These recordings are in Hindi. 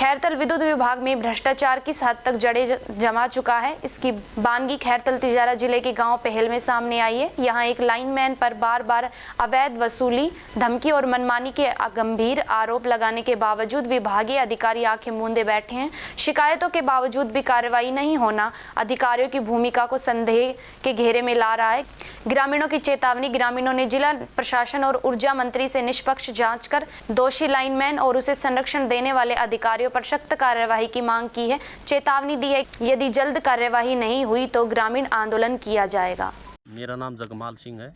खैरतल विद्युत विभाग में भ्रष्टाचार किस हद तक जड़े जमा चुका है, इसकी बानगी खैरतल तिजारा जिले के गांव पहल में सामने आई है। यहां एक लाइनमैन पर बार बार अवैध वसूली, धमकी और मनमानी के गंभीर आरोप लगाने के बावजूद विभागीय अधिकारी आंखें मूंदे बैठे हैं। शिकायतों के बावजूद भी कार्रवाई नहीं होना अधिकारियों की भूमिका को संदेह के घेरे में ला रहा है। ग्रामीणों की चेतावनी। ग्रामीणों ने जिला प्रशासन और ऊर्जा मंत्री से निष्पक्ष जांच कर दोषी लाइनमैन और उसे संरक्षण देने वाले अधिकारियों पर सख्त कार्यवाही की मांग की है। चेतावनी दी है, यदि जल्द कार्यवाही नहीं हुई तो ग्रामीण आंदोलन किया जाएगा। मेरा नाम जगमाल सिंह है।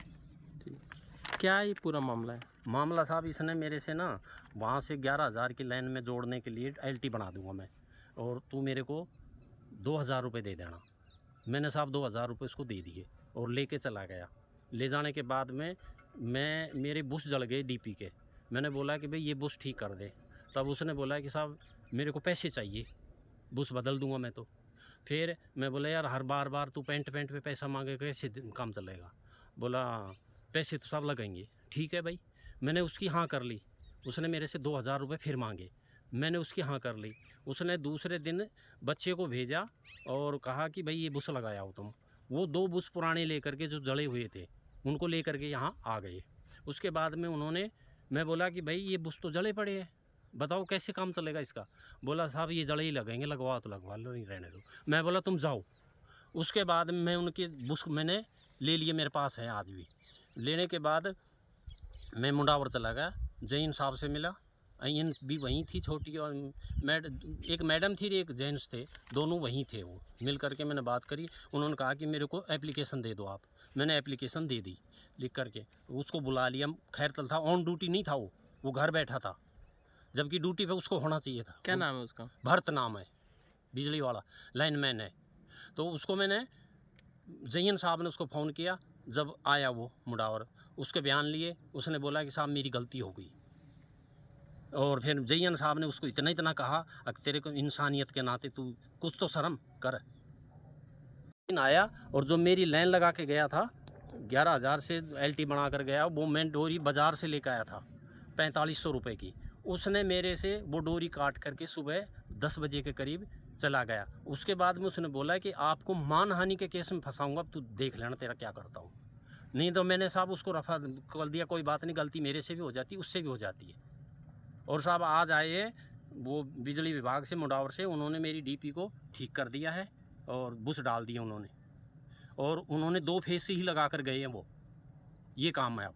क्या है ये पूरा मामला है? मामला साहब, इसने मेरे से ना वहाँ से 11,000 की लाइन में जोड़ने के लिए एलटी बना दूंगा मैं, और तू मेरे को 2,000 रुपये दे देना। मैंने साहब 2,000 रुपये उसको दे दिए और लेके चला गया। ले जाने के बाद में मेरे बुश जल गए डीपी के। मैंने बोला कि भाई ये बुश ठीक कर दे। तब उसने बोला कि साहब मेरे को पैसे चाहिए, बुश बदल दूंगा मैं। तो फिर मैं बोला यार हर बार तू पेंट पे पैसा मांगे, कैसे काम चलेगा? बोला पैसे तो सब लगेंगे। ठीक है भाई, मैंने उसकी हाँ कर ली। उसने मेरे से 2,000 रुपये फिर मांगे, मैंने उसकी हाँ कर ली। उसने दूसरे दिन बच्चे को भेजा और कहा कि भाई ये बुश लगाया हो तुम। वो 2 बुश पुराने लेकर के जो जले हुए थे उनको लेकर के यहाँ आ गए। उसके बाद में मैं बोला कि भाई ये बुश तो जले पड़े हैं, बताओ कैसे काम चलेगा इसका? बोला साहब ये जड़े ही लगेंगे, लगवा तो लगवा लो, नहीं रहने दो। मैं बोला तुम जाओ। उसके बाद मैं उनके बुश मैंने ले लिए, मेरे पास है आज भी। लेने के बाद मैं मुंडावर चला गया, जैन साहब से मिला। अयन भी वहीं थी छोटी, और एक मैडम थी, एक जेंट्स थे, दोनों वहीं थे। वो मिल करके मैंने बात करी। उन्होंने कहा कि मेरे को एप्लीकेशन दे दो आप। मैंने एप्लीकेशन दे दी लिख करके। उसको बुला लिया। खैरतल था, ऑन ड्यूटी नहीं था, वो घर बैठा था, जबकि ड्यूटी पे उसको होना चाहिए था। क्या नाम है उसका? भरत नाम है, बिजली वाला लाइनमैन है। तो उसको मैंने, जैन साहब ने उसको फ़ोन किया। जब आया वो मुंडावर, उसके बयान लिए। उसने बोला कि साहब मेरी गलती हो गई। और फिर जैन साहब ने उसको इतना कहा कि तेरे को इंसानियत के नाते तू कुछ तो शर्म कर। आया और जो मेरी लाइन लगा के गया था, 11,000 से एलटी बना कर गया, वो मैं डोरी बाज़ार से लेकर आया था 4500 रुपये की। उसने मेरे से वो डोरी काट करके सुबह 10 बजे के करीब चला गया। उसके बाद में उसने बोला कि आपको मानहानि के केस में फंसाऊंगा, तू देख लेना तेरा क्या करता हूँ। नहीं तो मैंने साहब उसको रफा कर दिया, कोई बात नहीं, गलती मेरे से भी हो जाती है, उससे भी हो जाती है। और साहब आज आए हैं वो बिजली विभाग से, मुंडावर से, उन्होंने मेरी डीपी को ठीक कर दिया है और बुश डाल दिए उन्होंने। और उन्होंने 2 फेस से ही लगा कर गए हैं वो। ये काम है अब।